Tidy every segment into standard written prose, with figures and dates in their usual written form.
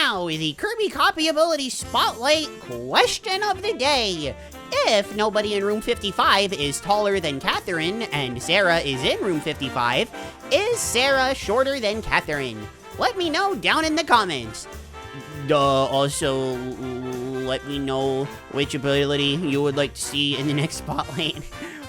now, the Kirby Copy Abilities Spotlight question of the day. If nobody in room 55 is taller than Catherine and Sarah is in room 55, is Sarah shorter than Catherine? Let me know down in the comments. Also, let me know which ability you would like to see in the next spotlight.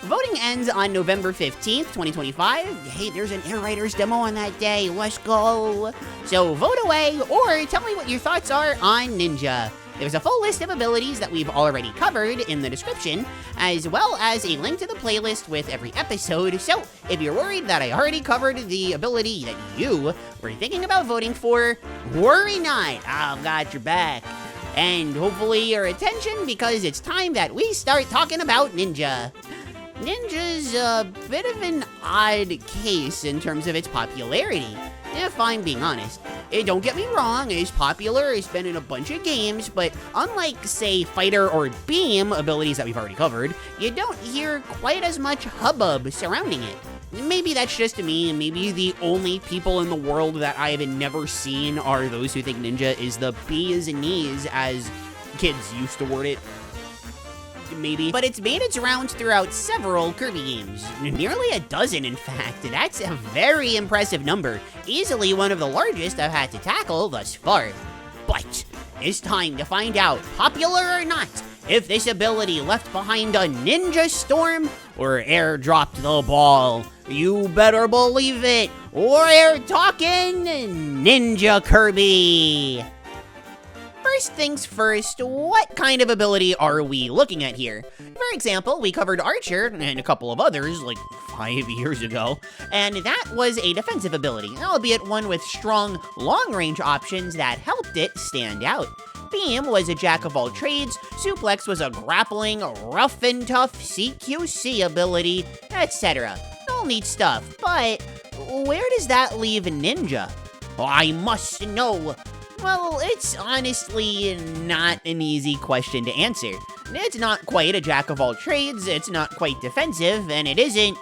Voting ends on November 15th, 2025. Hey, there's an Air Riders demo on that day. Let's go. So vote away or tell me what your thoughts are on Ninja. There's a full list of abilities that we've already covered in the description, as well as a link to the playlist with every episode. So if you're worried that I already covered the ability that you were thinking about voting for, worry not. I've got your back. And hopefully your attention, because it's time that we start talking about Ninja. Ninja's a bit of an odd case in terms of its popularity, if I'm being honest. Don't get me wrong, it's popular, it's been in a bunch of games, but unlike, say, Fighter or Beam abilities that we've already covered, you don't hear quite as much hubbub surrounding it. Maybe that's just me, maybe the only people in the world that I have never seen are those who think Ninja is the bee's knees, as kids used to word it. Maybe, but it's made its rounds throughout several Kirby games. Nearly a dozen, in fact. That's a very impressive number. Easily one of the largest I've had to tackle thus far. But it's time to find out, popular or not, if this ability left behind a ninja storm or airdropped the ball. You better believe it. We're talking Ninja Kirby. First things first, what kind of ability are we looking at here? For example, we covered Archer and a couple of others like 5 years ago, and that was a defensive ability, albeit one with strong long-range options that helped it stand out. Beam was a jack of all trades, Suplex was a grappling, rough and tough CQC ability, etc. All neat stuff, but where does that leave Ninja? I must know. Well, it's honestly not an easy question to answer. It's not quite a jack of all trades, it's not quite defensive, and it isn't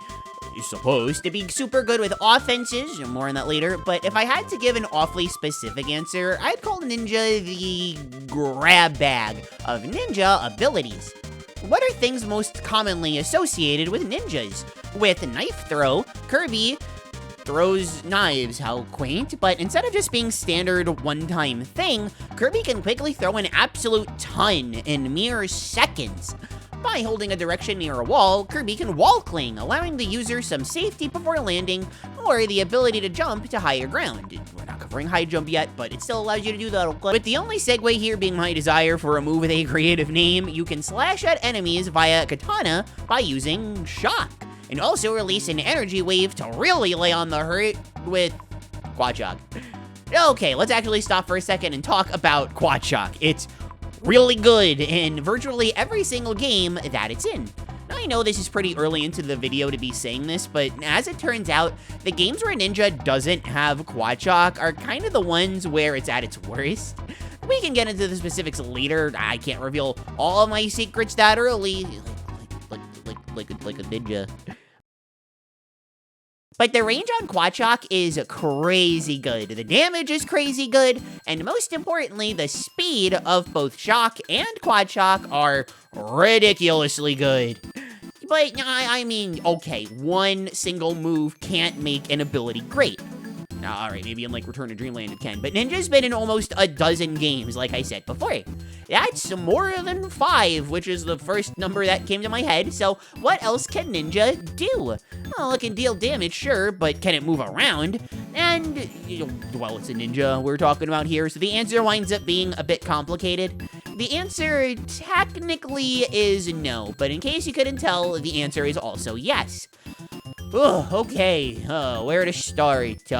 supposed to be super good with offenses, more on that later, but if I had to give an awfully specific answer, I'd call Ninja the grab bag of ninja abilities. What are things most commonly associated with ninjas? With knife throw, Kirby throws knives, how quaint, but instead of just being standard one-time thing, Kirby can quickly throw an absolute ton in mere seconds. By holding a direction near a wall, Kirby can wall cling, allowing the user some safety before landing, or the ability to jump to higher ground. We're not covering high jump yet, but it still allows you to do that. With the only segue here being my desire for a move with a creative name, you can slash at enemies via katana by using shock, and also release an energy wave to really lay on the hurt with Quad Shock. Okay, let's actually stop for a second and talk about Quad Shock. It's really good in virtually every single game that it's in. Now, I know this is pretty early into the video to be saying this, but as it turns out, the games where Ninja doesn't have Quad Shock are kind of the ones where it's at its worst. We can get into the specifics later. I can't reveal all of my secrets that early. Like a ninja. But the range on Quad Shock is crazy good, the damage is crazy good, and most importantly, the speed of both Shock and Quad Shock are ridiculously good. But, I mean, okay, one single move can't make an ability great. Alright, maybe in like Return to Dreamland it can, but Ninja's been in almost a dozen games, like I said before. That's more than 5, which is the first number that came to my head, so what else can Ninja do? Well, it can deal damage, sure, but can it move around? And, well, it's a ninja we're talking about here, so the answer winds up being a bit complicated. The answer technically is no, but in case you couldn't tell, the answer is also yes. Ugh, okay, where to start?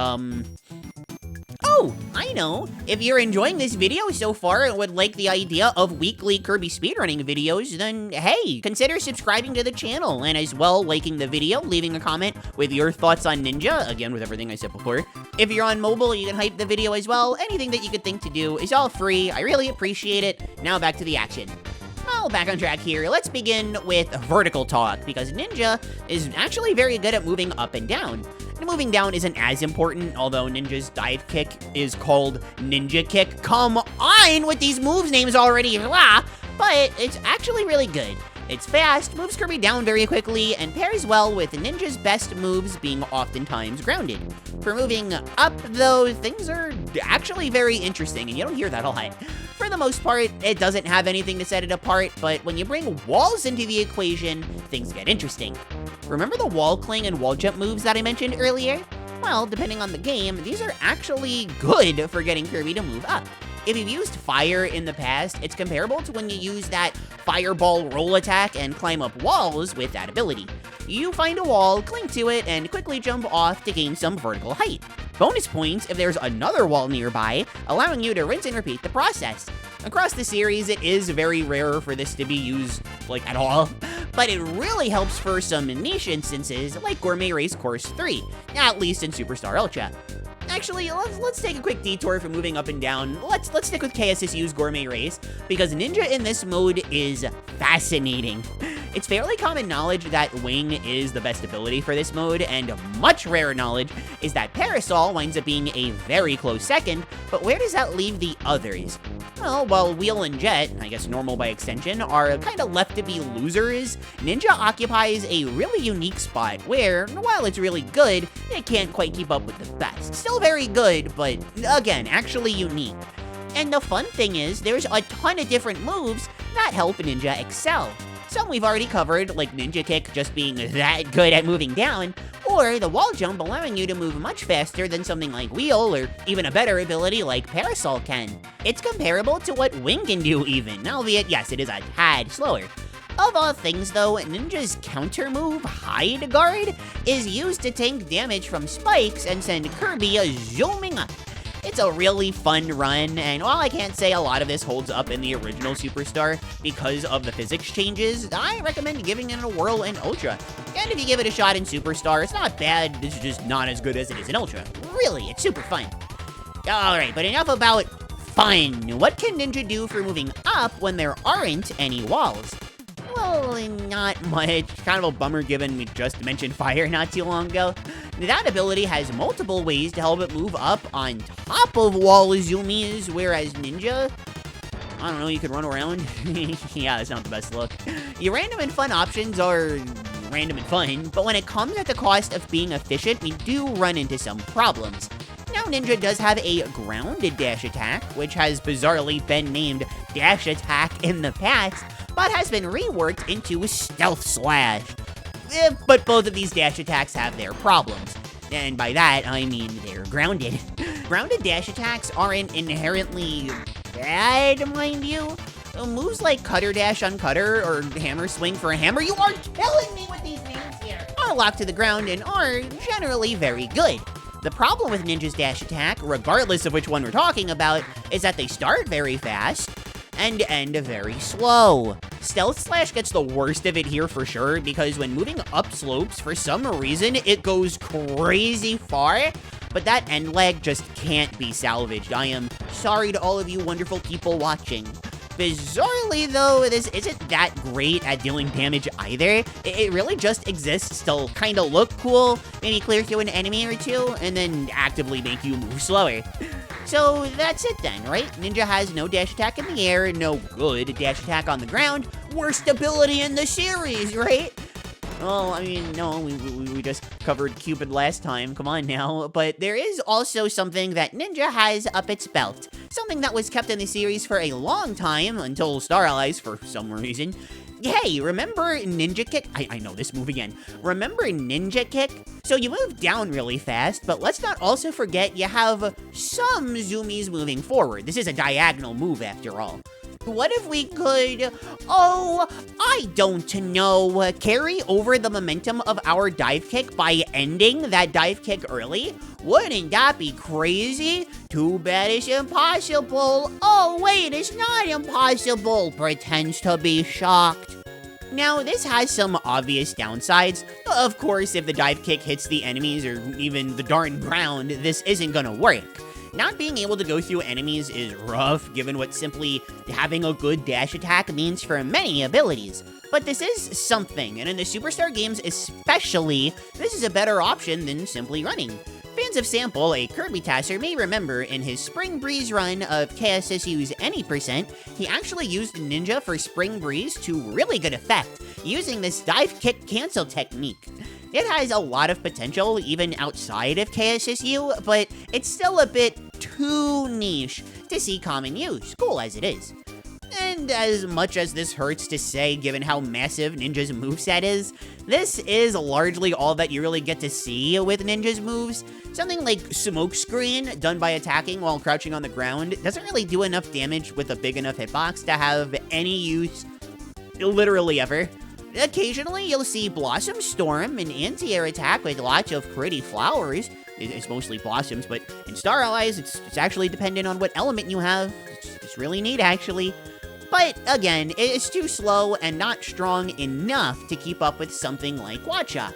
Oh, I know. If you're enjoying this video so far and would like the idea of weekly Kirby speedrunning videos, then hey, consider subscribing to the channel and as well liking the video, leaving a comment with your thoughts on Ninja, again with everything I said before. If you're on mobile, you can hype the video as well. Anything that you could think to do is all free. I really appreciate it. Now back to the action. Well, back on track here, let's begin with vertical talk, because Ninja is actually very good at moving up and down. Moving down isn't as important, although Ninja's dive kick is called Ninja Kick. Come on with these moves names already, blah, but it's actually really good. It's fast, moves Kirby down very quickly, and pairs well with Ninja's best moves being oftentimes grounded. For moving up, though, things are actually very interesting, and you don't hear that a lot. For the most part, it doesn't have anything to set it apart, but when you bring walls into the equation, things get interesting. Remember the wall cling and wall jump moves that I mentioned earlier? Well, depending on the game, these are actually good for getting Kirby to move up. If you've used fire in the past, it's comparable to when you use that fireball roll attack and climb up walls with that ability. You find a wall, cling to it, and quickly jump off to gain some vertical height. Bonus points if there's another wall nearby, allowing you to rinse and repeat the process. Across the series, it is very rare for this to be used, at all, but it really helps for some niche instances, like Gourmet Race Course 3, at least in Superstar Ultra. Actually, let's take a quick detour from moving up and down. Let's stick with KSSU's Gourmet Race, because Ninja in this mode is fascinating. It's fairly common knowledge that Wing is the best ability for this mode, and much rarer knowledge is that Parasol winds up being a very close second, but where does that leave the others? Well, while Wheel and Jet, I guess Normal by extension, are kind of left to be losers, Ninja occupies a really unique spot where, while it's really good, it can't quite keep up with the best. Still very good, but again, actually unique. And the fun thing is, there's a ton of different moves that help Ninja excel. Some we've already covered, like Ninja Kick just being that good at moving down, or the wall jump allowing you to move much faster than something like Wheel, or even a better ability like Parasol can. It's comparable to what Wing can do even, albeit yes, it is a tad slower. Of all things though, Ninja's counter move, Hide Guard, is used to tank damage from spikes and send Kirby zooming up. It's a really fun run, and while I can't say a lot of this holds up in the original Superstar because of the physics changes, I recommend giving it a whirl in Ultra. And if you give it a shot in Superstar, it's not bad, it's just not as good as it is in Ultra. Really, it's super fun. Alright, but enough about fun. What can Ninja do for moving up when there aren't any walls? Well, not much. Kind of a bummer given we just mentioned fire not too long ago. That ability has multiple ways to help it move up on top of wall zoomies, whereas Ninja, I don't know, you could run around. Yeah, that's not the best look. Your random and fun options are random and fun, but when it comes at the cost of being efficient, we do run into some problems. Now, Ninja does have a grounded dash attack, which has bizarrely been named Dash Attack in the past, but has been reworked into Stealth Slash. But both of these dash attacks have their problems. And by that, I mean they're grounded. Grounded dash attacks aren't inherently bad, mind you. Moves like Cutter Dash on Cutter or Hammer Swing for a Hammer, you are killing me with these names here, are locked to the ground and are generally very good. The problem with Ninja's dash attack, regardless of which one we're talking about, is that they start very fast and end very slow. Stealth Slash gets the worst of it here for sure, because when moving up slopes, for some reason, it goes crazy far, but that end lag just can't be salvaged. I am sorry to all of you wonderful people watching. Bizarrely, though, this isn't that great at dealing damage either. It really just exists to kind of look cool, maybe clear through an enemy or two, and then actively make you move slower. So that's it then, right? Ninja has no dash attack in the air, no good dash attack on the ground, worst ability in the series, right? Well, I mean, no, we just covered Cupid last time, come on now. But there is also something that Ninja has up its belt. Something that was kept in the series for a long time, until Star Allies for some reason. Hey, remember Ninja Kick? I know this move again. Remember Ninja Kick? So you move down really fast, but let's not also forget you have some zoomies moving forward. This is a diagonal move after all. What if we could, I don't know, carry over the momentum of our dive kick by ending that dive kick early? Wouldn't that be crazy? Too bad it's impossible. Oh, wait, it's not impossible. Pretends to be shocked. Now, this has some obvious downsides. Of course, if the dive kick hits the enemies or even the darn ground, this isn't gonna work. Not being able to go through enemies is rough, given what simply having a good dash attack means for many abilities. But this is something, and in the Superstar games especially, this is a better option than simply running. Fans of Sample, a Kirby tasser, may remember in his Spring Breeze run of KSSU's Any Percent, he actually used Ninja for Spring Breeze to really good effect, using this dive kick cancel technique. It has a lot of potential even outside of KSSU, but it's still a bit too niche to see common use, cool as it is. And as much as this hurts to say given how massive Ninja's moveset is, this is largely all that you really get to see with Ninja's moves. Something like Smoke Screen, done by attacking while crouching on the ground, doesn't really do enough damage with a big enough hitbox to have any use literally ever. Occasionally, you'll see Blossom Storm, an anti-air attack with lots of pretty flowers. It's mostly blossoms, but in Star Allies, it's actually dependent on what element you have. It's really neat, actually. But again, it's too slow and not strong enough to keep up with something like Quad Shock.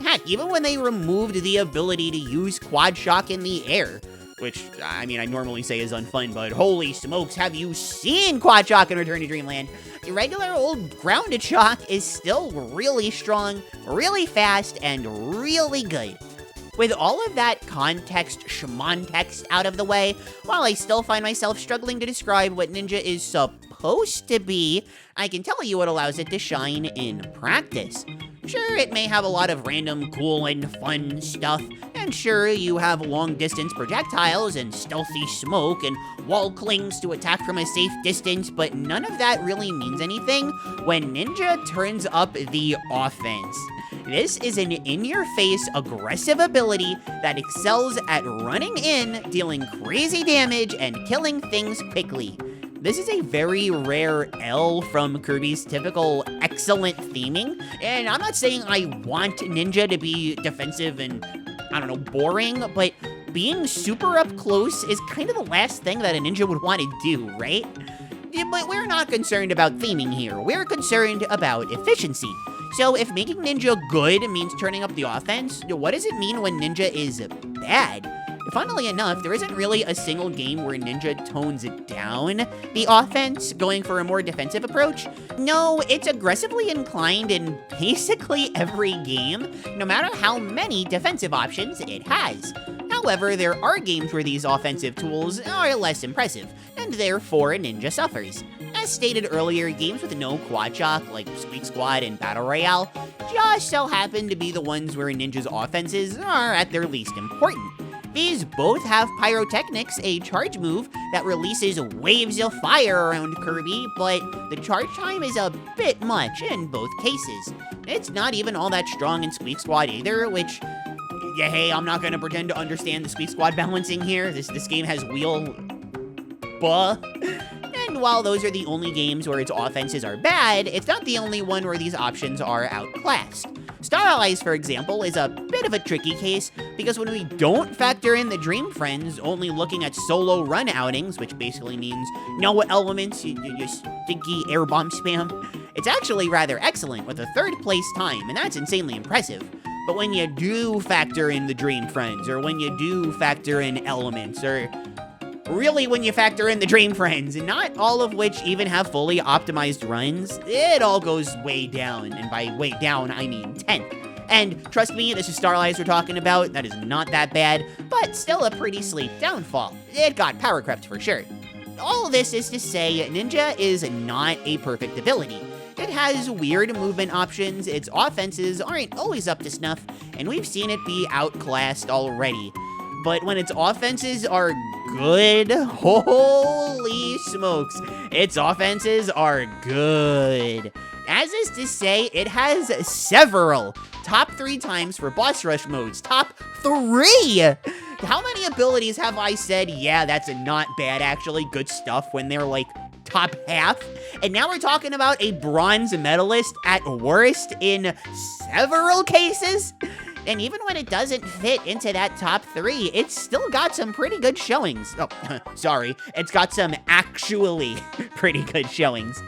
Heck, even when they removed the ability to use Quad Shock in the air, which, I mean, I normally say is unfun, but holy smokes, have you seen Quad Shock in Return to Dreamland? Regular old grounded shock is still really strong, really fast, and really good. With all of that context schmontext out of the way, while I still find myself struggling to describe what Ninja is supposed to be, I can tell you what allows it to shine in practice. Sure, it may have a lot of random cool and fun stuff, and sure, you have long-distance projectiles and stealthy smoke and wall clings to attack from a safe distance, but none of that really means anything when Ninja turns up the offense. This is an in-your-face aggressive ability that excels at running in, dealing crazy damage, and killing things quickly. This is a very rare L from Kirby's typical excellent theming, and I'm not saying I want Ninja to be defensive and, I don't know, boring, but being super up close is kind of the last thing that a Ninja would want to do, right? But we're not concerned about theming here, we're concerned about efficiency. So if making Ninja good means turning up the offense, what does it mean when Ninja is bad? Funnily enough, there isn't really a single game where Ninja tones down the offense, going for a more defensive approach. No, it's aggressively inclined in basically every game, no matter how many defensive options it has. However, there are games where these offensive tools are less impressive, and therefore Ninja suffers. As stated earlier, games with no Quad Shock, like Squeak Squad and Battle Royale, just so happen to be the ones where Ninja's offenses are at their least important. These both have Pyrotechnics, a charge move that releases waves of fire around Kirby, but the charge time is a bit much in both cases. It's not even all that strong in Squeak Squad either, which, yeah, hey, I'm not gonna pretend to understand the Squeak Squad balancing here. This game has wheel... And while those are the only games where its offenses are bad, it's not the only one where these options are outclassed. Star Allies, for example, is a bit of a tricky case, because when we don't factor in the Dream Friends, only looking at solo run outings, which basically means no elements, you stinky air bomb spam, it's actually rather excellent with a 3rd place time, and that's insanely impressive. But when you do factor in the Dream Friends, or when you do factor in elements, or really when you factor in the Dream Friends, and not all of which even have fully optimized runs, it all goes way down, and by way down, I mean 10th. And trust me, this is Star Allies we're talking about, that is not that bad, but still a pretty sleek downfall. It got power crept for sure. All of this is to say, Ninja is not a perfect ability. It has weird movement options, its offenses aren't always up to snuff, and we've seen it be outclassed already. But when its offenses are good, holy smokes, its offenses are good. As is to say, it has several top 3 times for boss rush modes. Top 3! How many abilities have I said, yeah, that's not bad, actually, good stuff, when they're like top half? And now we're talking about a bronze medalist at worst in several cases? And even when it doesn't fit into that top 3, it's still got some pretty good showings. Oh, sorry, it's got some actually pretty good showings.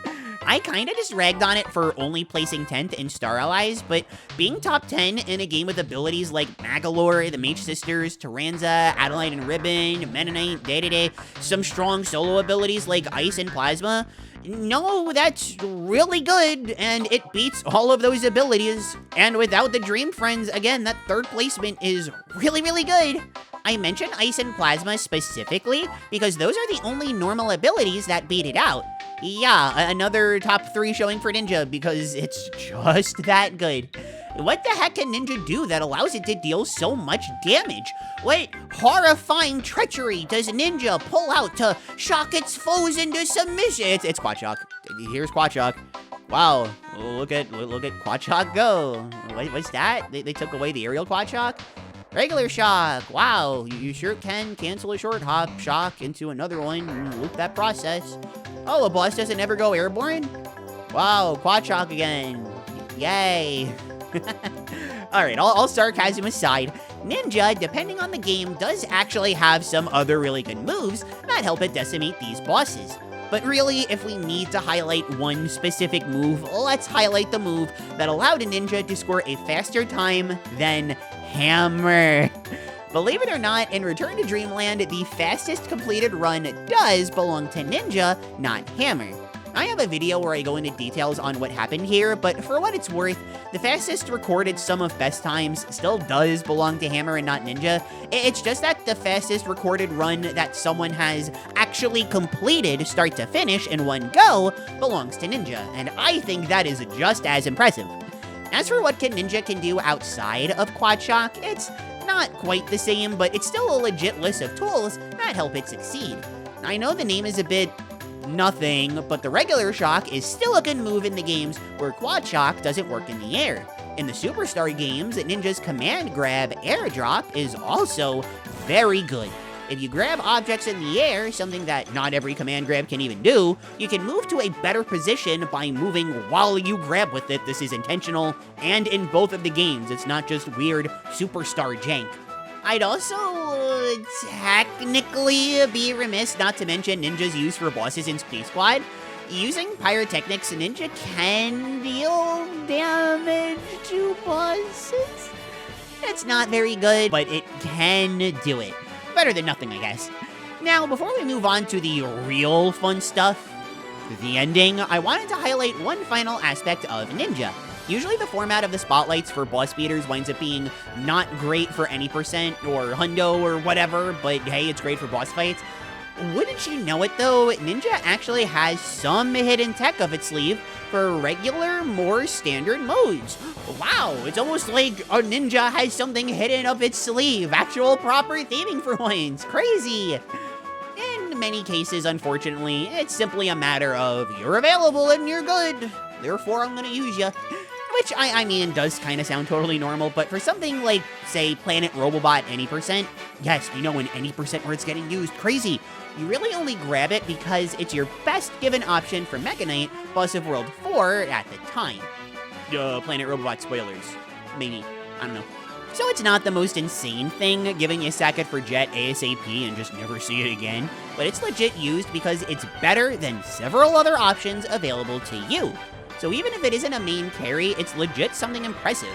I kinda just ragged on it for only placing 10th in Star Allies, but being top 10 in a game with abilities like Magalore, the Mage Sisters, Taranza, Adeline and Ribbon, Mennonite, Day-to-Day, some strong solo abilities like Ice and Plasma, no, that's really good, and it beats all of those abilities. And without the Dream Friends, again, that 3rd placement is really, really good. I mentioned Ice and Plasma specifically because those are the only normal abilities that beat it out. Yeah, another top 3 showing for Ninja because it's just that good. What the heck can Ninja do that allows it to deal so much damage? What horrifying treachery does Ninja pull out to shock its foes into submission? It's Quad Shock. Here's Quad Shock. Wow, look at Quad Shock go. What's that? They took away the aerial Quad Shock? Regular shock. Wow, you sure can cancel a short hop shock into another one and loop that process. Oh, a boss doesn't ever go airborne? Wow, Quad Shock again. Yay. Alright, all sarcasm aside, Ninja, depending on the game, does actually have some other really good moves that help it decimate these bosses. But really, if we need to highlight one specific move, let's highlight the move that allowed a Ninja to score a faster time than Hammer. Believe it or not, in Return to Dreamland, the fastest completed run does belong to Ninja, not Hammer. I have a video where I go into details on what happened here, but for what it's worth, the fastest recorded sum of best times still does belong to Hammer and not Ninja. It's just that the fastest recorded run that someone has actually completed start to finish in one go belongs to Ninja, and I think that is just as impressive. As for what Ninja can do outside of Quad Shock, it's not quite the same, but it's still a legit list of tools that help it succeed. I know the name is a bit nothing, but the regular shock is still a good move in the games where Quad Shock doesn't work in the air. In the Superstar games, Ninja's command grab airdrop is also very good. If you grab objects in the air, something that not every command grab can even do, you can move to a better position by moving while you grab with it. This is intentional, and in both of the games, it's not just weird Superstar jank. I'd also technically be remiss not to mention Ninja's use for bosses in Space Squad. Using pyrotechnics, Ninja can deal damage to bosses. It's not very good, but it can do it. Better than nothing, I guess. Now, before we move on to the real fun stuff, the ending, I wanted to highlight one final aspect of Ninja. Usually the format of the spotlights for boss beaters winds up being not great for any percent or hundo or whatever, but hey, it's great for boss fights. Wouldn't you know it though, Ninja actually has some hidden tech up its sleeve for regular, more standard modes. Wow, it's almost like a Ninja has something hidden up its sleeve. Actual proper theming for once. Crazy. In many cases, unfortunately, it's simply a matter of you're available and you're good, therefore I'm gonna use ya. Which, I mean, does kind of sound totally normal, but for something like, say, Planet Robobot Any Percent, yes, we know in any percent where it's getting used, crazy. You really only grab it because it's your best given option for Mega Knight, Boss of World 4 at the time. Planet Robobot spoilers. Maybe. I don't know. So it's not the most insane thing, giving you sack it for Jet ASAP and just never see it again, but it's legit used because it's better than several other options available to you. So even if it isn't a main carry, it's legit something impressive.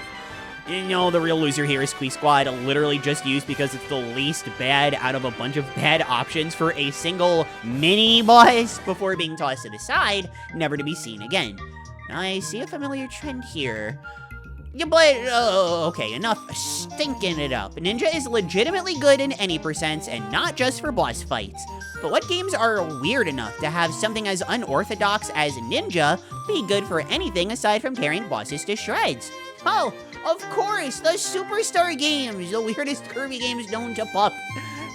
You know, the real loser here is Squeak Squad, literally just used because it's the least bad out of a bunch of bad options for a single mini-boss before being tossed to the side, never to be seen again. I see a familiar trend here. Yeah, but, okay, enough stinking it up. Ninja is legitimately good in any percents and not just for boss fights. But what games are weird enough to have something as unorthodox as Ninja be good for anything aside from tearing bosses to shreds? Oh, of course, the Superstar games, the weirdest Kirby games known to pup.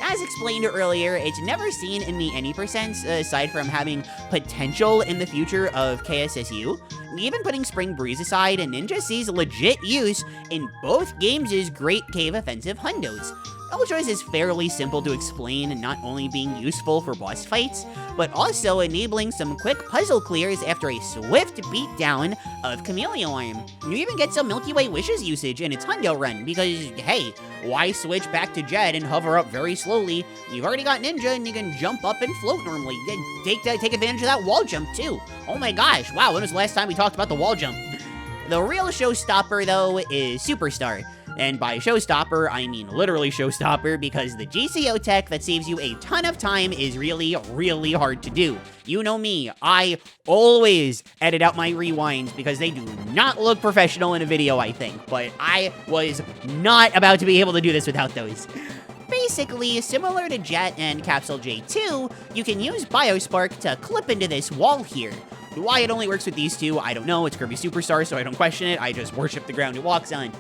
As explained earlier, it's never seen in the any percents aside from having potential in the future of KSSU. Even putting Spring Breeze aside, Ninja sees legit use in both games' great cave offensive hundos. Ultras is fairly simple to explain, not only being useful for boss fights, but also enabling some quick puzzle clears after a swift beatdown of Chameleon. You even get some Milky Way Wishes usage in its Hundo run, because hey, why switch back to Jet and hover up very slowly? You've already got Ninja and you can jump up and float normally. Take advantage of that wall jump too. Oh my gosh, wow, when was the last time we talked about the wall jump? The real showstopper though is Superstar. And by showstopper, I mean literally showstopper, because the GCO tech that saves you a ton of time is really, really hard to do. You know me, I always edit out my rewinds because they do not look professional in a video, I think. But I was not about to be able to do this without those. Basically, similar to Jet and Capsule J2, you can use Biospark to clip into this wall here. Why it only works with these two, I don't know. It's Kirby Superstar, so I don't question it. I just worship the ground it walks on.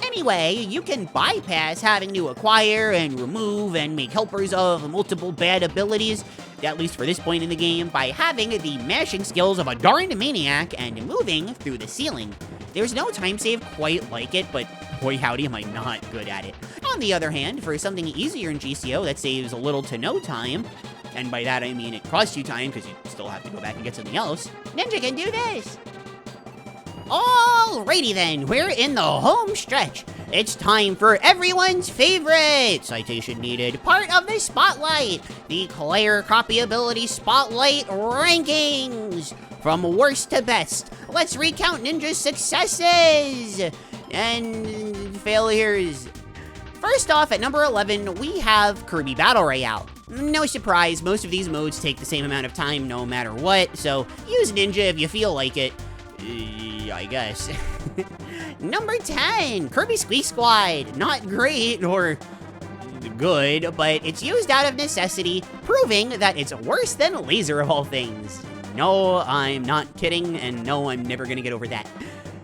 Anyway, you can bypass having to acquire and remove and make helpers of multiple bad abilities, at least for this point in the game, by having the mashing skills of a darned maniac and moving through the ceiling. There's no time save quite like it, but boy howdy am I not good at it. On the other hand, for something easier in GCO that saves little to no time, and by that I mean it costs you time because you still have to go back and get something else, Ninja can do this! Alrighty then, we're in the home stretch. It's time for everyone's favorite, citation needed, part of the Spotlight, the Klaire Copy Abilities Spotlight Rankings. From worst to best, let's recount Ninja's successes and failures. First off, at number 11, we have Kirby Battle Royale. No surprise, most of these modes take the same amount of time no matter what, so use Ninja if you feel like it. I guess. Number 10, Kirby Squeak Squad. Not great or good, but it's used out of necessity, proving that it's worse than Laser of all things. No, I'm not kidding, and no, I'm never gonna get over that.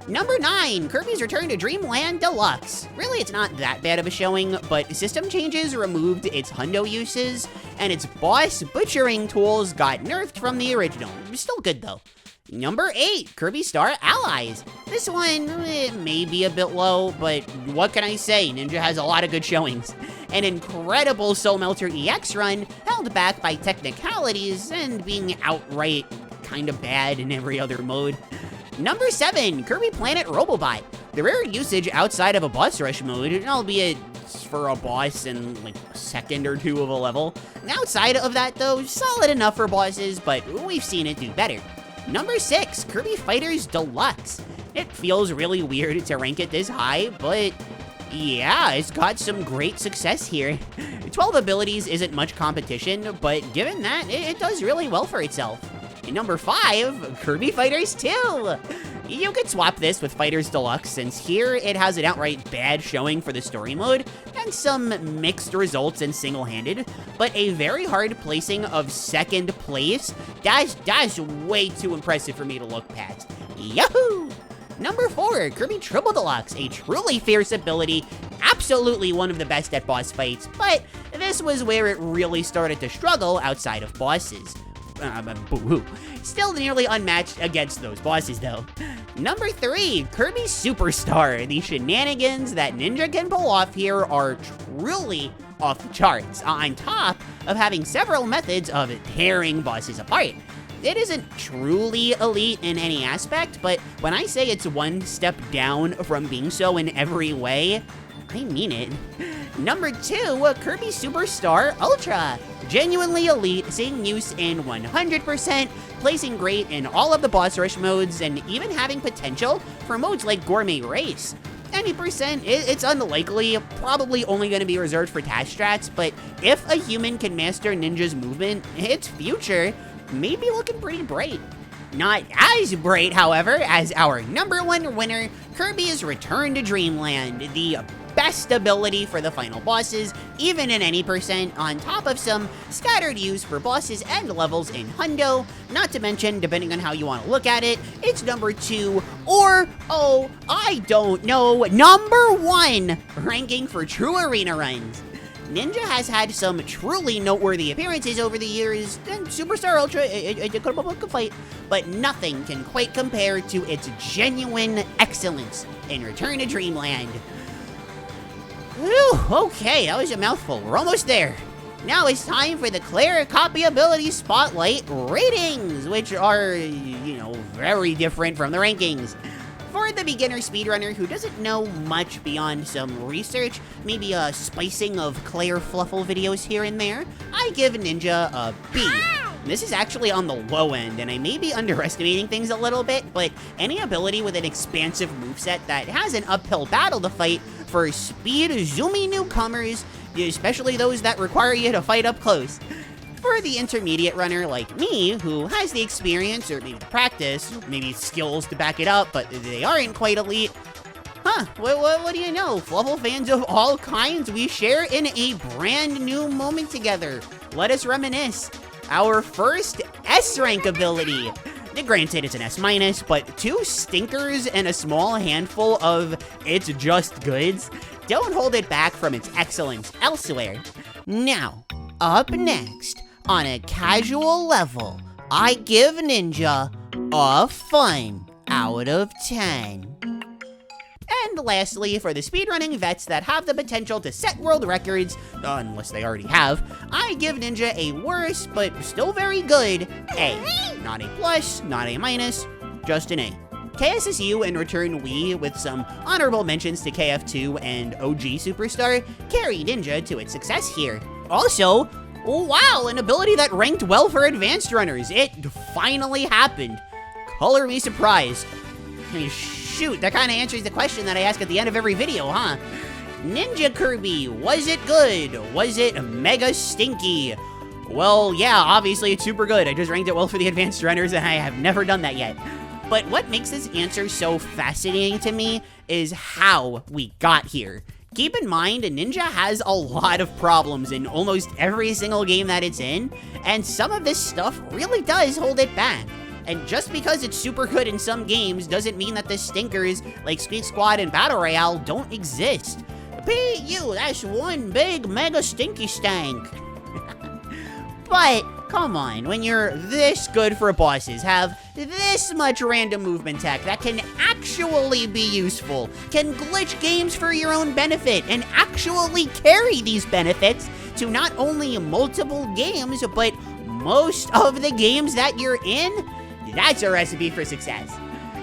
Number 9, Kirby's Return to Dreamland Deluxe. Really, it's not that bad of a showing, but system changes removed its hundo uses, and its boss butchering tools got nerfed from the original. Still good though. Number 8, Kirby Star Allies. This one may be a bit low, but what can I say? Ninja has a lot of good showings. An incredible Soul Melter EX run, held back by technicalities and being outright kind of bad in every other mode. Number 7, Kirby Planet Robobot. The rare usage outside of a boss rush mode, albeit for a boss in like a second or two of a level. Outside of that though, solid enough for bosses, but we've seen it do better. Number 6, Kirby Fighters Deluxe. It feels really weird to rank it this high, but yeah, it's got some great success here. 12 abilities isn't much competition, but given that, it does really well for itself. And number 5, Kirby Fighters 2. You could swap this with Fighters Deluxe, since here it has an outright bad showing for the story mode, and some mixed results in single-handed, but a very hard placing of 2nd place. That's way too impressive for me to look past. Yahoo! Number 4, Kirby Triple Deluxe, a truly fierce ability, absolutely one of the best at boss fights, but this was where it really started to struggle outside of bosses. Boo-hoo. Still nearly unmatched against those bosses though. Number 3, Kirby Superstar. The shenanigans that Ninja can pull off here are truly off the charts, on top of having several methods of tearing bosses apart. It isn't truly elite in any aspect, but when I say it's one step down from being so in every way, I mean it. Number 2, Kirby Superstar Ultra. Genuinely elite, seeing use in 100%, placing great in all of the boss rush modes, and even having potential for modes like Gourmet Race. 90%, it's unlikely, probably only going to be reserved for task strats, but if a human can master Ninja's movement, its future may be looking pretty bright. Not as bright, however, as our number 1 winner, Kirby's Return to Dreamland, the best ability for the final bosses, even in any percent, on top of some scattered use for bosses and levels in hundo, not to mention, depending on how you want to look at it, it's number 2, or, oh, I don't know, number 1 ranking for true arena runs. Ninja has had some truly noteworthy appearances over the years, and Superstar Ultra, it could have been a fight, but nothing can quite compare to its genuine excellence in Return to Dreamland. Whew, okay, that was a mouthful. We're almost there. Now it's time for the Klaire Copy Abilities Spotlight ratings, which are, very different from the rankings. For the beginner speedrunner who doesn't know much beyond some research, maybe a spicing of Klaire Fluffle videos here and there, I give Ninja a B. This is actually on the low end, and I may be underestimating things a little bit, but any ability with an expansive moveset that has an uphill battle to fight for speed zoomy newcomers, especially those that require you to fight up close. For the intermediate runner like me, who has the experience or maybe the practice, maybe skills to back it up, but they aren't quite elite, what do you know? Fluffle fans of all kinds, we share in a brand new moment together. Let us reminisce. Our first S-rank ability. Granted, it's an S-, but 2 stinkers and a small handful of it's just goods don't hold it back from its excellence elsewhere. Now, up next, on a casual level, I give Ninja a fun out of 10. And lastly, for the speedrunning vets that have the potential to set world records, unless they already have, I give Ninja a worse, but still very good, A. Not A+, not A-, just an A. KSSU in return we, with some honorable mentions to KF2 and OG Superstar, carry Ninja to its success here. Also, wow, an ability that ranked well for advanced runners. It finally happened. Color me surprised. I mean, shoot, that kind of answers the question that I ask at the end of every video, huh? Ninja Kirby, was it good? Was it mega stinky? Well, yeah, obviously it's super good. I just ranked it well for the advanced runners and I have never done that yet. But what makes this answer so fascinating to me is how we got here. Keep in mind, Ninja has a lot of problems in almost every single game that it's in, and some of this stuff really does hold it back. And just because it's super good in some games doesn't mean that the stinkers like Squeak Squad and Battle Royale don't exist. P.U., that's one big mega stinky stank. But, come on, when you're this good for bosses, have this much random movement tech that can actually be useful, can glitch games for your own benefit, and actually carry these benefits to not only multiple games, but most of the games that you're in, that's a recipe for success.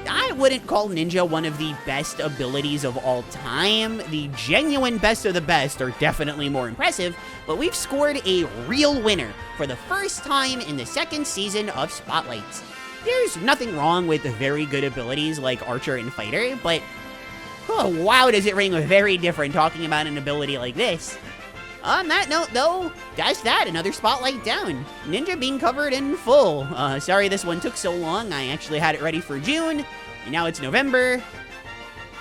I wouldn't call Ninja one of the best abilities of all time. The genuine best of the best are definitely more impressive, but we've scored a real winner for the first time in the second season of Spotlights. There's nothing wrong with very good abilities like Archer and Fighter, but wow, does it ring very different talking about an ability like this. On that note, though, that's that, another Spotlight down. Ninja being covered in full. Sorry this one took so long. I actually had it ready for June, and now it's November.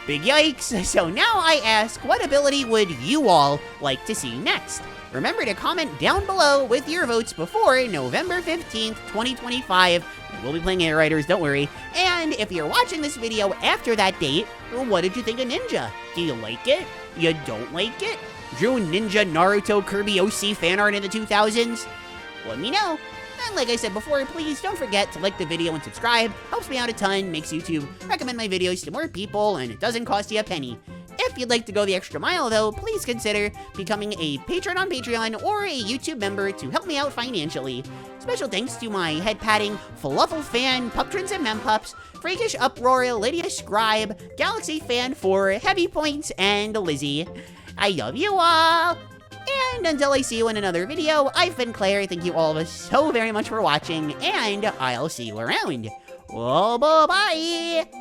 Big yikes. So now I ask, what ability would you all like to see next? Remember to comment down below with your votes before November 15th, 2025. We'll be playing Air Riders, don't worry. And if you're watching this video after that date, what did you think of Ninja? Do you like it? You don't like it? Drew Ninja, Naruto, Kirby, OC fan art in the 2000s? Let me know. And like I said before, please don't forget to like the video and subscribe. Helps me out a ton, makes YouTube recommend my videos to more people, and it doesn't cost you a penny. If you'd like to go the extra mile, though, please consider becoming a patron on Patreon or a YouTube member to help me out financially. Special thanks to my head-patting Fluffle fan, Puptrins and Mempups, Freakish Uproar, Lydia Scribe, Galaxy Fan 4, Heavy Points, and Lizzie. I love you all! And until I see you in another video, I've been Klaire. Thank you all so very much for watching, and I'll see you around. Well, bye-bye!